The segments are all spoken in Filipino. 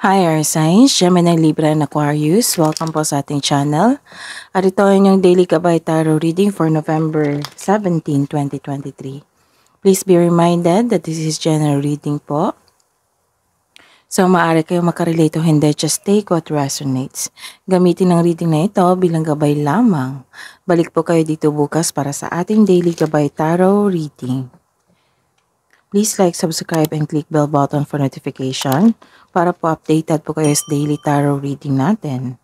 Hi, Air Signs, Gemini, Libra, and Aquarius. Welcome po sa ating channel. At ito ay inyong daily Gabay Tarot reading for November 17, 2023. Please be reminded that this is general reading po. So, maaari kayong makarelate o hindi, just take what resonates. Gamitin ang reading na ito bilang gabay lamang. Balik po kayo dito bukas para sa ating daily Gabay Tarot reading. Please like, subscribe, and click bell button for notification para po updated po kayo sa daily tarot reading natin.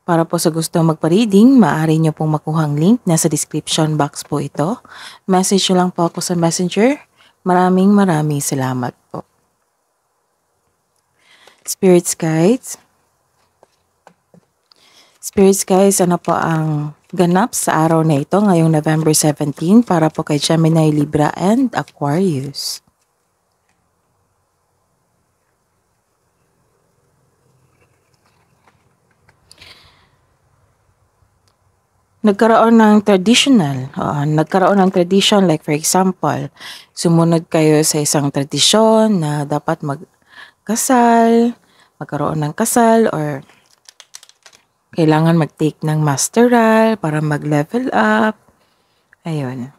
Para po sa gusto magpa-reading, maaari nyo pong makuha ang link. Nasa description box po ito. Message nyo lang po ako sa messenger. Maraming salamat po. Spirits guides, ano po ang ganap sa araw na ito ngayong November 17 para po kay Gemini, Libra, and Aquarius. Nagkaroon ng tradition like for example, sumunod kayo sa isang tradisyon na dapat magkasal, magkaroon ng kasal or kailangan mag-take ng masteral para mag-level up. Ayun.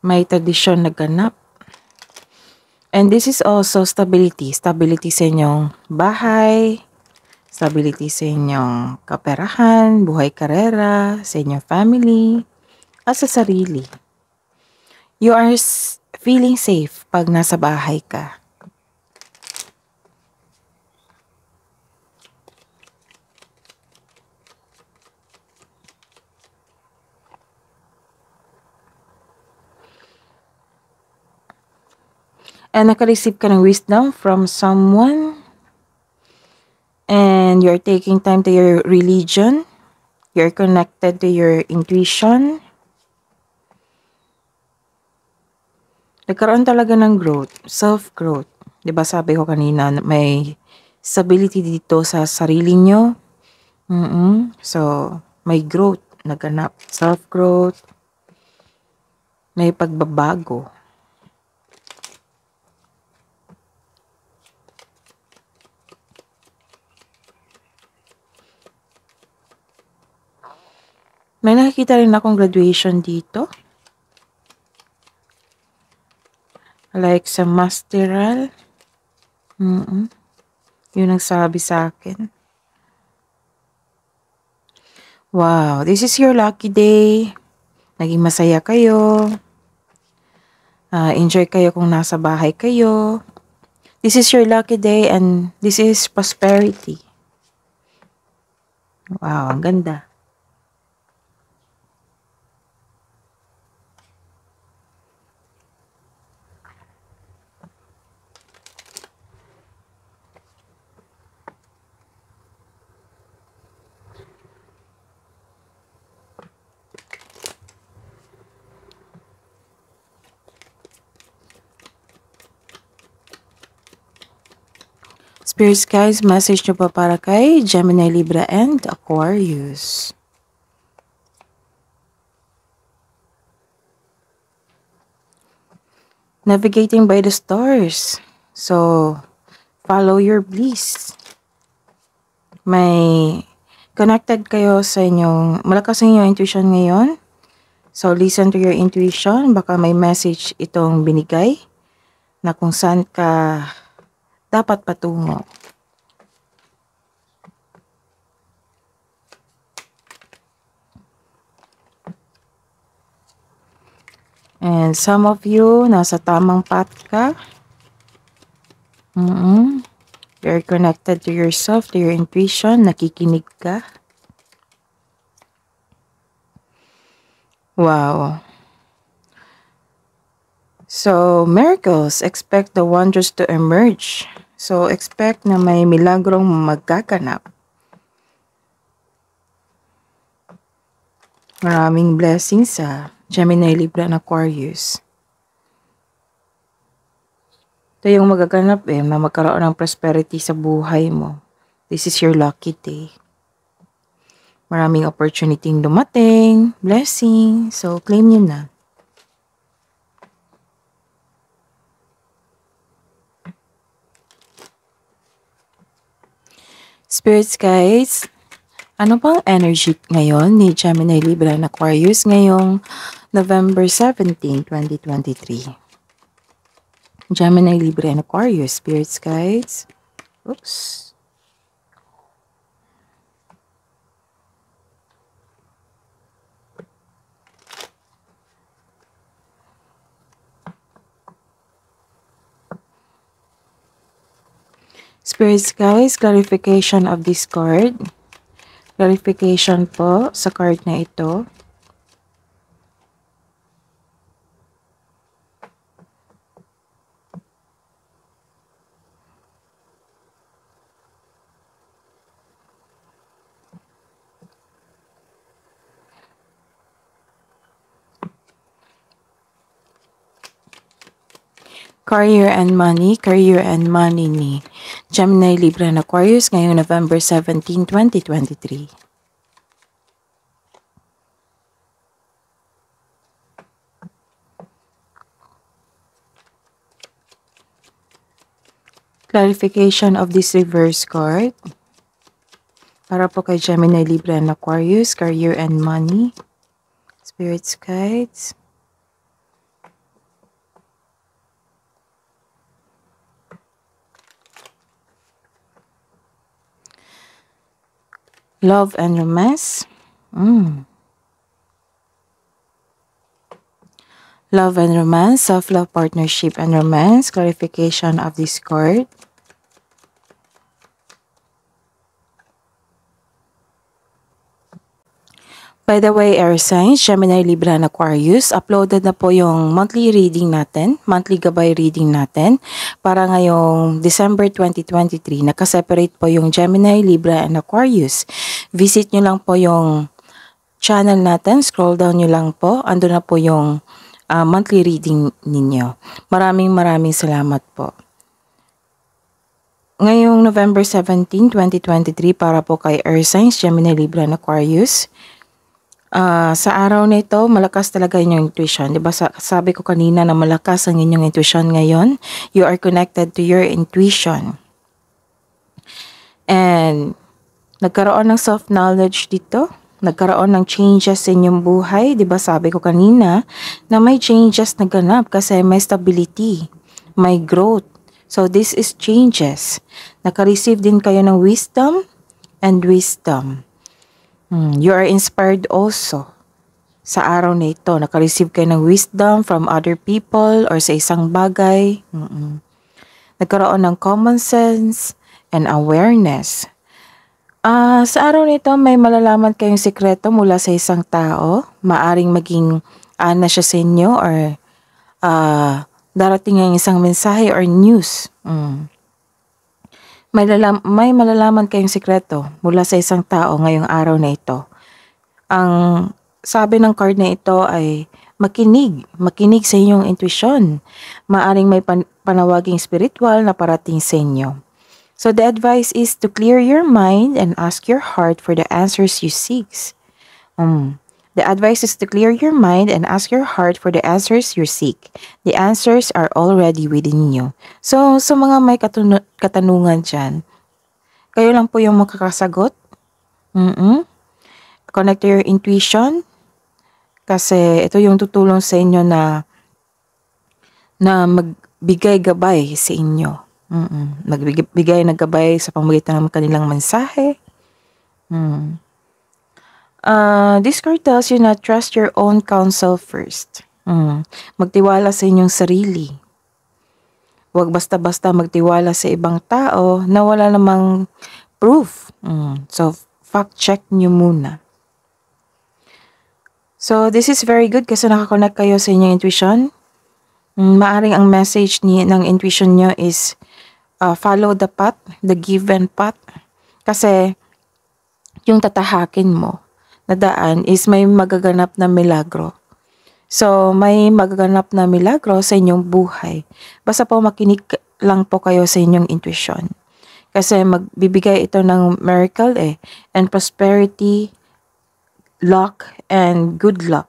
May tradisyon na ganap. And this is also stability. Stability sa inyong bahay, stability sa inyong kaperahan, buhay karera, sa inyong family, at sa sarili. You are feeling safe pag nasa bahay ka. And naka-receive ka ng wisdom from someone. And you're taking time to your religion. You're connected to your intuition. Nagkaroon talaga ng growth, self-growth. Diba sabi ko kanina, may stability dito sa sarili nyo. So, may growth, naganap, self-growth. May pagbabago. May nakikita rin akong graduation dito. Like sa masteral. Yun ang sabi sa akin. Wow, this is your lucky day. Naging masaya kayo. Enjoy kayo kung nasa bahay kayo. This is your lucky day and this is prosperity. Wow, ang ganda. Spirits guys, message nyo pa para kay Gemini, Libra, and Aquarius. Navigating by the stars. So, follow your bliss. May connected kayo sa inyong, malakas ang inyong intuition ngayon. So, listen to your intuition. Baka may message itong binigay na kung saan ka dapat patungo. And some of you, nasa tamang path ka. You're connected to yourself, to your intuition. Nakikinig ka. Wow. So, miracles. Expect the wonders to emerge. So, expect na may milagrong magkakanap. Maraming blessings sa Gemini, Libra, and Aquarius. Ito yung magaganap na magkaroon ng prosperity sa buhay mo. This is your lucky day. Maraming opportunity dumating, blessing. So, claim nyo na. Spirits guides, ano bang energy ngayon ni Gemini, Libra, and Aquarius ngayong November 17, 2023? Gemini, Libra, and Aquarius, spirits guides. Oops. Spirits guys, clarification of this card. Clarification po sa card na ito. Career and money ni Gemini, Libra, and Aquarius ngayong November 17, 2023. Clarification of this reverse card. Para po kay Gemini, Libra, and Aquarius, career and money. Spirits guides. Love and romance. Love and romance, self-love, partnership, and romance. Clarification of this card. By the way, air signs, Gemini, Libra, and Aquarius, uploaded na po yung monthly reading natin, monthly gabay reading natin para ngayong December 2023. Nakaseparate po yung Gemini, Libra, and Aquarius. Visit nyo lang po yung channel natin, scroll down nyo lang po, ando na po yung monthly reading ninyo. Maraming salamat po. Ngayong November 17, 2023, para po kay air signs, Gemini, Libra, and Aquarius. Sa araw na ito, malakas talaga inyong intuition. Diba sabi ko kanina na malakas ang inyong intuition ngayon. You are connected to your intuition. And nagkaroon ng self-knowledge dito. Nagkaroon ng changes sa inyong buhay. Diba sabi ko kanina na may changes na ganap kasi may stability, may growth. So this is changes. Naka-receive din kayo ng wisdom and wisdom. You are inspired also sa araw na ito. Naka-receive kayo ng wisdom from other people or sa isang bagay. Nagkaroon ng common sense and awareness. Sa araw na ito, may malalaman kayong sikreto mula sa isang tao. Maaring maging na siya sa inyo or darating ang isang mensahe or news. May malalaman kayong sikreto mula sa isang tao ngayong araw na ito. Ang sabi ng card na ito ay makinig sa inyong intuition. Maaring may panawaging spiritual na parating sa inyo. So the advice is to clear your mind and ask your heart for the answers you seek. The advice is to clear your mind and ask your heart for the answers you seek. The answers are already within you. So, sa mga may katanungan dyan, kayo lang po yung makakasagot. Connect to your intuition. Kasi ito yung tutulong sa inyo na magbigay gabay sa inyo. Magbigay ng gabay sa pamamagitan ng kanilang mensahe. This card tells you na trust your own counsel first. Magtiwala sa inyong sarili. Huwag basta-basta magtiwala sa ibang tao na wala namang proof. So, fact check nyo muna. So, this is very good kasi nakakonect kayo sa inyong intuition. Maaring ang message ng intuition nyo is follow the path, the given path. Kasi, yung tatahakin mo na daan is may magaganap na milagro. So, may magaganap na milagro sa inyong buhay. Basta po makinig lang po kayo sa inyong intuition. Kasi magbibigay ito ng miracle and prosperity, luck, and good luck.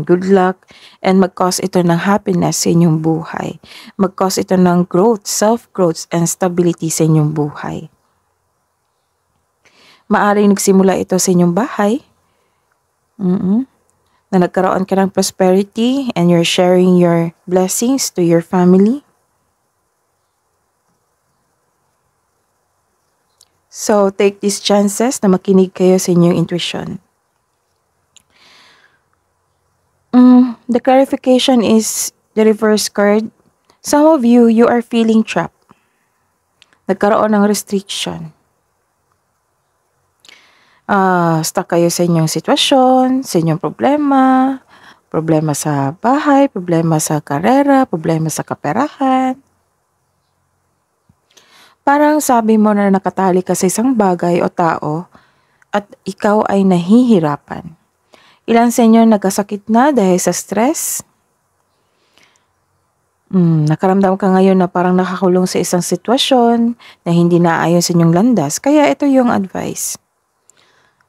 Good luck and mag-cause ito ng happiness sa inyong buhay. Mag-cause ito ng growth, self-growth, and stability sa inyong buhay. Maaring nagsimula ito sa inyong bahay. Na nagkaroon ka ng prosperity and you're sharing your blessings to your family. So, take these chances na makinig kayo sa inyong intuition. The clarification is the reverse card. Some of you are feeling trapped. Nagkaroon ng restriction. Stuck kayo sa inyong sitwasyon, sa inyong problema, problema sa bahay, problema sa karera, problema sa kaperahan. Parang sabi mo na nakatali ka sa isang bagay o tao at ikaw ay nahihirapan. Ilan sa inyo nagkasakit na dahil sa stress? Nakaramdam ka ngayon na parang nakakulong sa isang sitwasyon na hindi naayon sa inyong landas. Kaya ito yung advice.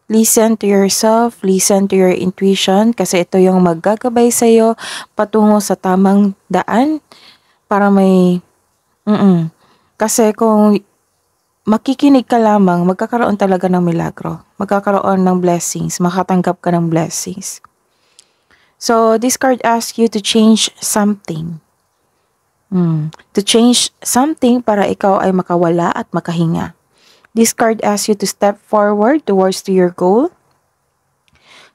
Listen to yourself, listen to your intuition kasi ito yung maggagabay sa iyo patungo sa tamang daan para may kasi kung makikinig ka lamang, magkakaroon talaga ng milagro. Magkakaroon ng blessings, makatanggap ka ng blessings. So, this card asks you to change something. To change something para ikaw ay makawala at makahinga. This card asks you to step forward towards to your goal.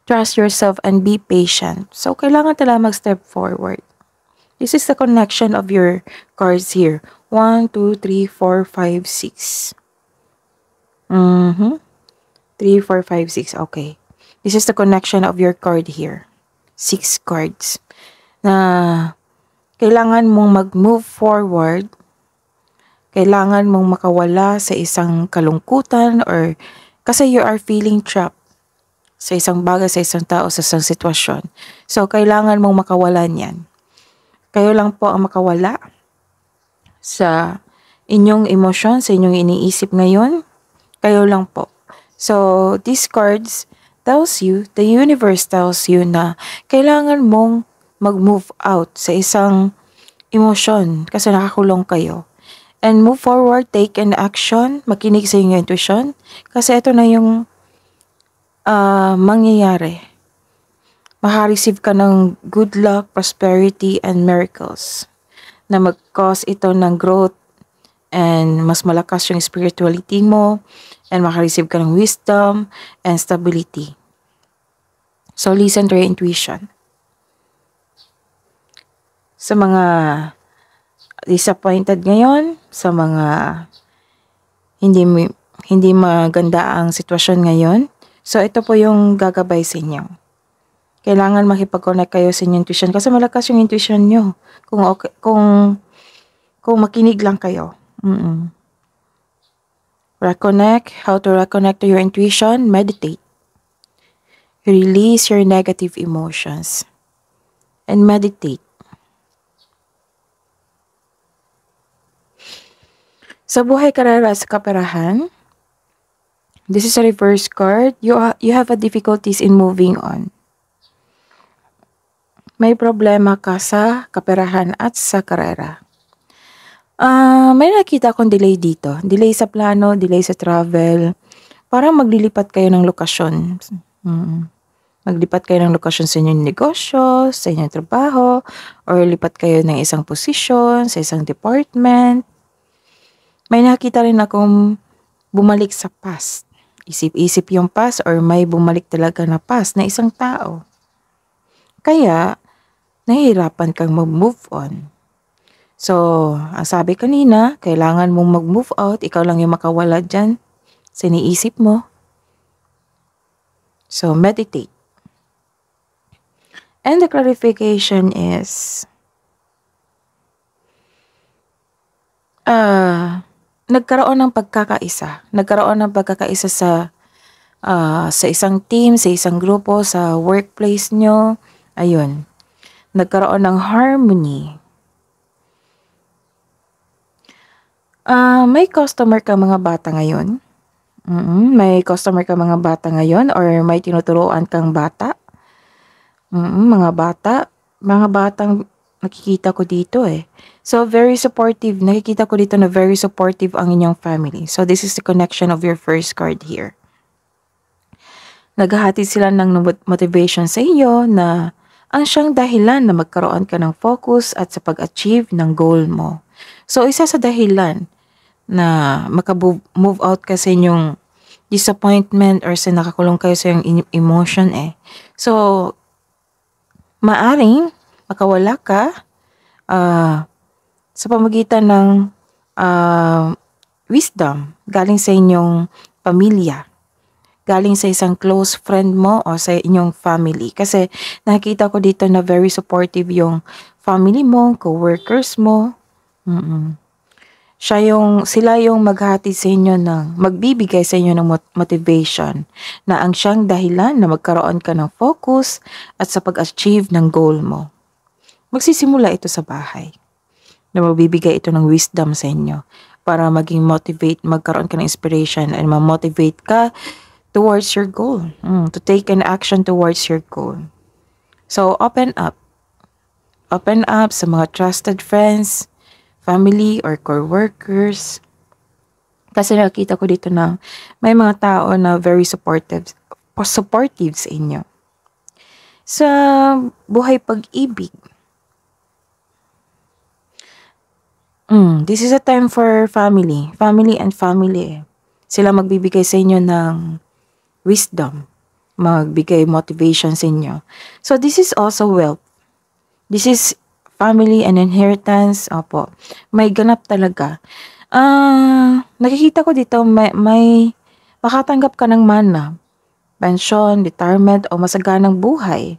Trust yourself and be patient. So, kailangan talaga mag-step forward. This is the connection of your cards here. 1, 2, 3, 4, 5, 6. 3, 4, 5, 6. Okay. This is the connection of your card here. 6 cards. Na kailangan mong mag-move forward. Kailangan mong makawala sa isang kalungkutan or kasi you are feeling trapped sa isang bagay, sa isang tao, sa isang sitwasyon. So, kailangan mong makawala niyan. Kayo lang po ang makawala sa inyong emosyon, sa inyong iniisip ngayon. Kayo lang po. So, these cards tells you, the universe tells you na kailangan mong mag-move out sa isang emosyon kasi nakakulong kayo. And move forward, take an action, makinig sa inyong intuition kasi ito na yung mangyayari. Maka-receive ka ng good luck, prosperity, and miracles na mag-cause ito ng growth and mas malakas yung spirituality mo and maka-receive ka ng wisdom and stability. So, listen to your intuition. Sa mga disappointed ngayon, sa mga hindi maganda ang sitwasyon ngayon, so ito po yung gagabay sa inyo. Kailangan makipag-connect kayo sa inyong intuition kasi malakas yung intuition nyo. Kung makinig lang kayo. Reconnect. How to reconnect to your intuition? Meditate. Release your negative emotions. And meditate. Sa buhay, karera, sa kaperahan, this is a reverse card. You have a difficulties in moving on. May problema ka sa kaperahan at sa karera. May nakita akong delay dito. Delay sa plano, delay sa travel. Parang maglilipat kayo ng lokasyon. Maglipat kayo ng lokasyon sa inyong negosyo, sa inyong trabaho, or lipat kayo ng isang posisyon, sa isang department. May nakita rin akong bumalik sa past. Isip-isip yung past or may bumalik talaga na past na isang tao. Kaya, nahihirapan kang mag-move on. So, ang sabi kanina, kailangan mong mag-move out, ikaw lang yung makawala dyan sa iniisip mo. So, meditate. And the clarification is, nagkaroon ng pagkakaisa. Nagkaroon ng pagkakaisa sa isang team, sa isang grupo, sa workplace nyo. Ayun. Nagkaroon ng harmony. May customer ka mga bata ngayon? May customer ka mga bata ngayon or may tinuturuan kang bata? Mga batang nakikita ko dito eh. So, very supportive. Nakikita ko dito na very supportive ang inyong family. So, this is the connection of your first card here. Naghahatid sila ng motivation sa iyo na ang siyang dahilan na magkaroon ka ng focus at sa pag-achieve ng goal mo. So, isa sa dahilan na maka-move out ka sa inyong disappointment or sa nakakulong kayo sa iyong emotion So, maaring makawala ka sa pamagitan ng wisdom galing sa inyong pamilya, galing sa isang close friend mo o sa inyong family. Kasi nakikita ko dito na very supportive yung family mo, co-workers mo. Sila yung maghahatid sa inyo magbibigay sa inyo ng motivation na ang siyang dahilan na magkaroon ka ng focus at sa pag-achieve ng goal mo. Magsisimula ito sa bahay na magbibigay ito ng wisdom sa inyo para magkaroon ka ng inspiration and ma-motivate ka towards your goal, to take an action towards your goal. So, open up. Open up sa mga trusted friends, family, or co-workers. Kasi nakita ko dito na may mga tao na very supportive sa inyo. Sa buhay pag-ibig, this is a time for family and family. Sila magbibigay sa inyo ng wisdom, magbigay motivation sa inyo. So, this is also wealth. This is family and inheritance. Opo, may ganap talaga. Nakikita ko dito may makatanggap ka ng mana, pension, retirement, o masaganang buhay.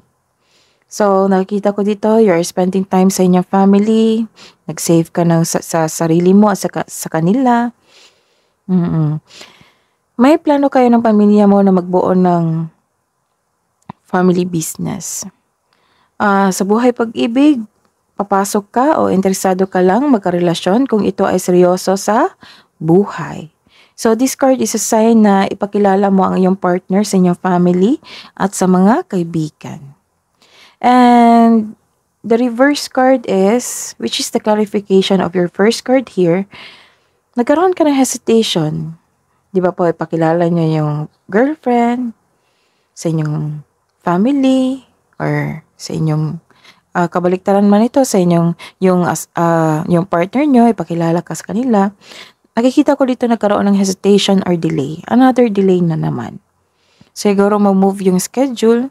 So, nakikita ko dito, you're spending time sa inyong family, nag-save ka sa sarili mo at sa kanila. May plano kayo ng pamilya mo na magbuo ng family business. Sa buhay pag-ibig, papasok ka o interesado ka lang magkarelasyon kung ito ay seryoso sa buhay. So, this card is a sign na ipakilala mo ang iyong partner sa inyong family at sa mga kaibigan. And the reverse card which is the clarification of your first card here, nagkaroon ka ng hesitation. Di ba po, ipakilala nyo yung girlfriend sa inyong family or sa inyong kabaliktaran man ito sa inyong yung partner nyo, ipakilala ka sa kanila. Nakikita ko dito nagkaroon ng hesitation or delay. Another delay na naman. Siguro ma-move yung schedule.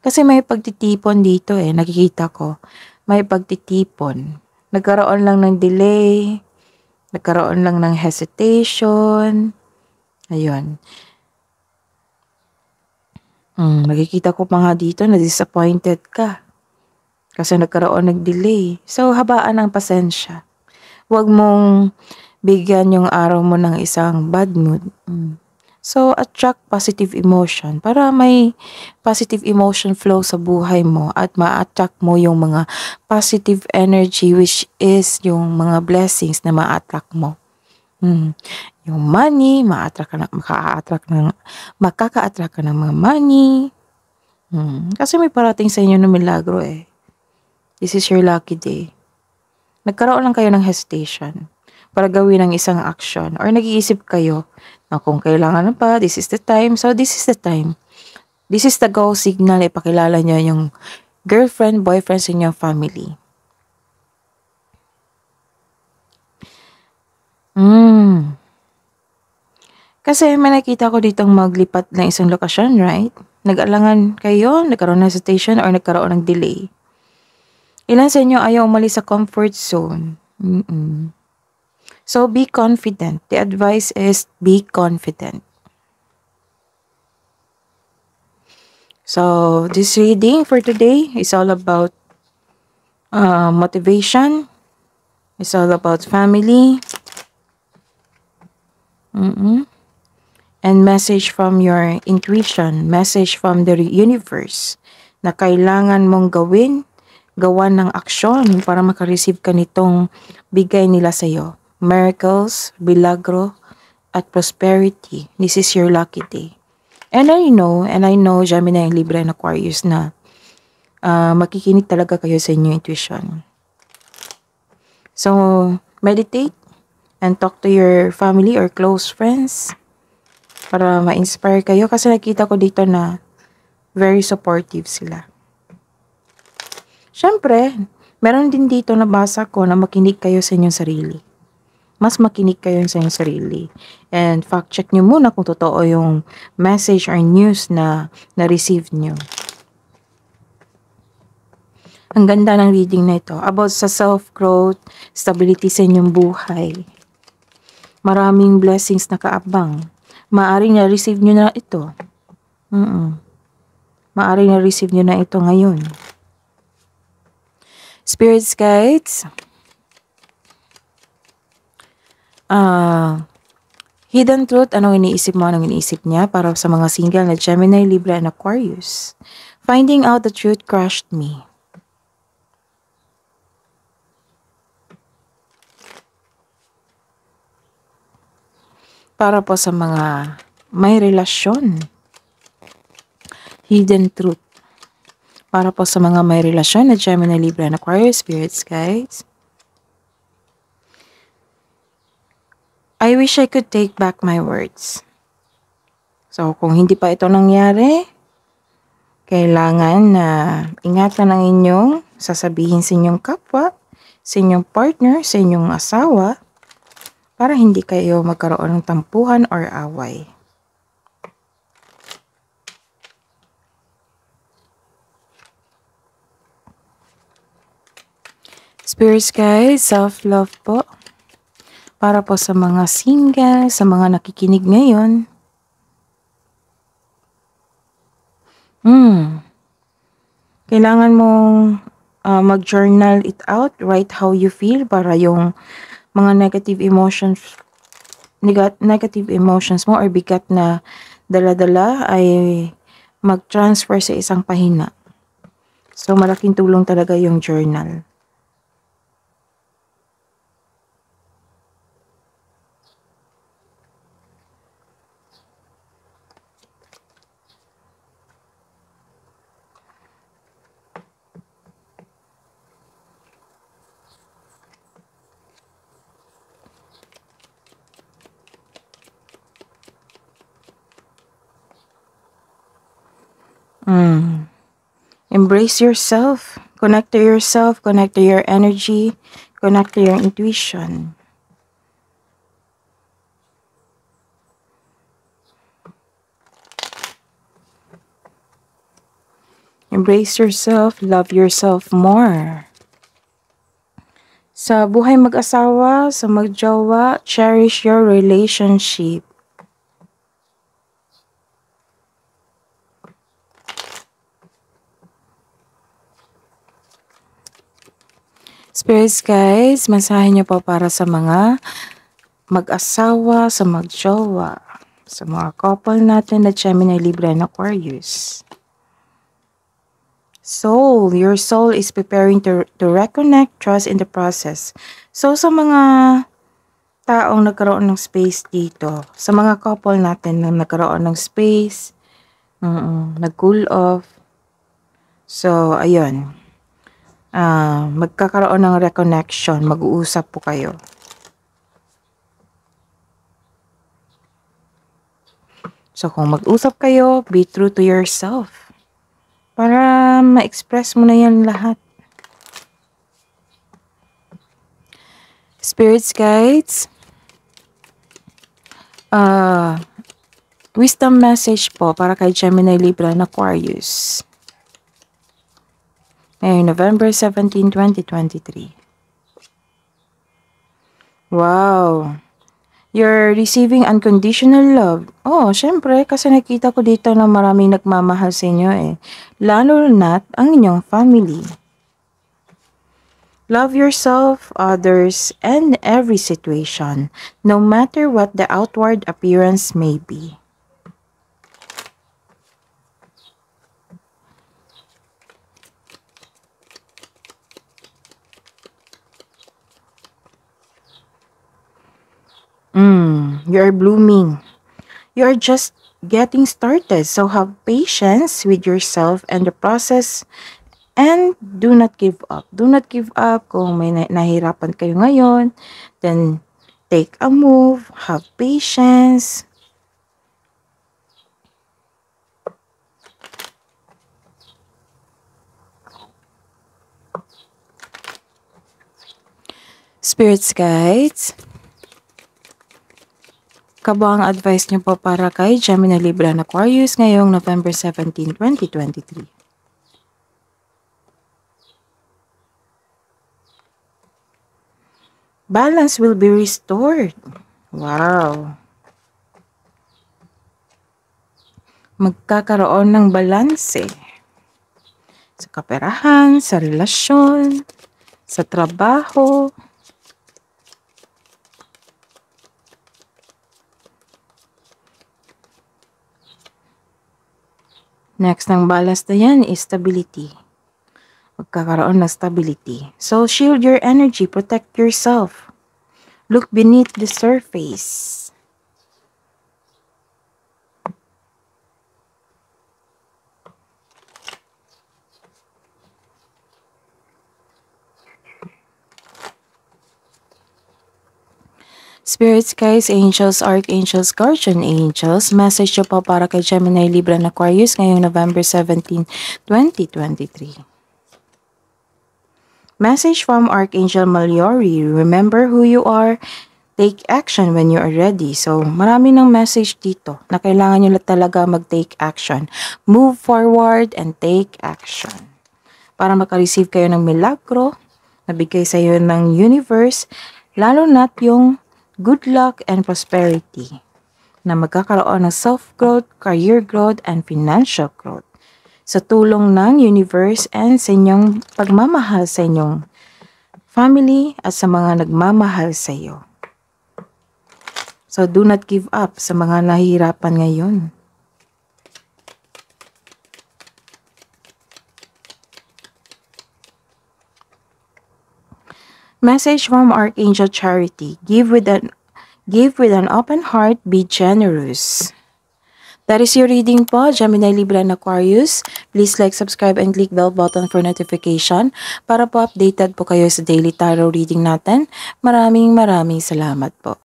Kasi may pagtitipon dito nakikita ko. May pagtitipon. Nagkaroon lang ng delay. Nagkaroon lang ng hesitation. Ayun. Nakikita ko pa nga dito na disappointed ka. Kasi nagkaroon ng delay. So, habaan ang pasensya. Huwag mong bigyan yung araw mo ng isang bad mood. So, attract positive emotion para may positive emotion flow sa buhay mo at ma-attract mo yung mga positive energy which is yung mga blessings na ma-attract mo. Yung money, makaka-attract ka ng mga money. Kasi may parating sa inyo na milagro This is your lucky day. Nagkaroon lang kayo ng hesitation para gawin ang isang action or nag-iisip kayo na kung kailangan pa, this is the time. So, this is the time. This is the go signal. Ipakilala nyo yung girlfriend, boyfriend sa inyong family. Kasi may nakita ko ditong maglipat ng isang lokasyon, right? Nag-alangan kayo, nagkaroon ng hesitation or nagkaroon ng delay. Ilan sa inyo ayaw umalis sa comfort zone? So, be confident. The advice is be confident. So, this reading for today is all about motivation. It's all about family. And message from your intuition. Message from the universe na kailangan mong gawan ng aksyon para makareceive ka nitong bigay nila sa'yo. Miracles, milagro, at prosperity. This is your lucky day. And I know, Gemini, Libra, and Aquarius na makikinig talaga kayo sa inyong intuition. So, meditate and talk to your family or close friends para ma-inspire kayo kasi nakita ko dito na very supportive sila. Siyempre, meron din dito nabasa ko na makinig kayo sa inyong sarili. Mas makinig kayo sa inyong sarili. And fact check nyo muna kung totoo yung message or news na na-receive nyo. Ang ganda ng reading na ito. About sa self-growth, stability sa inyong buhay. Maraming blessings na kaabang. Maaring na-receive nyo na ito. Maaring na-receive nyo na ito ngayon. Spirits guides. Hidden truth, anong iniisip mo, anong iniisip niya para sa mga single na Gemini, Libra, and Aquarius. Finding out the truth crushed me. Para po sa mga may relasyon. Hidden truth. Para po sa mga may relasyon na Gemini, Libra, and Aquarius, spirits guides. I wish I could take back my words. So, kung hindi pa ito nangyari, kailangan na ingatan ang inyong sasabihin sa inyong kapwa, sa inyong partner, sa inyong asawa, para hindi kayo magkaroon ng tampuhan or away. Spirits guys, self-love po. Para po sa mga single, sa mga nakikinig ngayon. Kailangan mong mag-journal it out, write how you feel para yung mga negative emotions mo or bigat na dala-dala ay mag-transfer sa isang pahina. So, malaking tulong talaga yung journal. Embrace yourself. Connect to yourself. Connect to your energy. Connect to your intuition. Embrace yourself. Love yourself more. Sa buhay mag-asawa, sa magjowa, cherish your relationship. Spirits guys, mensahe niyo po para sa mga mag-asawa, sa magjowa, sa mga couple natin na Gemini, Libra, and Aquarius. Soul, your soul is preparing to reconnect, trust in the process. So sa mga taong nagkaroon ng space dito, sa mga couple natin na nagkaroon ng space, nag-cool off. So, ayun. Magkakaroon ng reconnection, mag-uusap po kayo. So, kung mag-usap kayo, be true to yourself. Para ma-express mo na yan lahat. Spirits guides, wisdom message po para kay Gemini, Libra, and Aquarius. Ngayon, November 17, 2023. Wow! You're receiving unconditional love. Oh, syempre, kasi nakita ko dito na maraming nagmamahal sa inyo eh. Lalo na't ang inyong family. Love yourself, others, and every situation, no matter what the outward appearance may be. You're blooming. You're just getting started. So have patience with yourself and the process and do not give up. Do not give up kung may nahirapan kayo ngayon. Then take a move. Have patience. Spirits guides, kabuang advice niyo po para kay Gemini, Libra, and Aquarius ngayong November 17, 2023. Balance will be restored. Wow. Magkakaroon ng balanse sa kaperahan, sa relasyon, sa trabaho. Next ng balance na yan is stability. Magkakaroon ng stability. So, shield your energy. Protect yourself. Look beneath the surface. Spirits, guides, angels, archangels, guardian angels, message nyo po para kay Gemini, Libra, and Aquarius ngayong November 17, 2023. Message from Archangel Mallory. Remember who you are. Take action when you are ready. So, marami ng message dito na kailangan nyo talaga mag-take action. Move forward and take action. Para makareceive kayo ng milagro na bigay sa iyo ng universe, lalo na't yung good luck and prosperity na magkakaroon ng self-growth, career growth, and financial growth sa tulong ng universe and sa inyong pagmamahal sa inyong family at sa mga nagmamahal sa iyo. So, do not give up sa mga nahihirapan ngayon. Message from Archangel Charity. Give with an open heart, be generous. That is your reading po, Gemini, Libra, and Aquarius. Please like, subscribe, and click bell button for notification para po updated po kayo sa daily tarot reading natin. Maraming salamat po.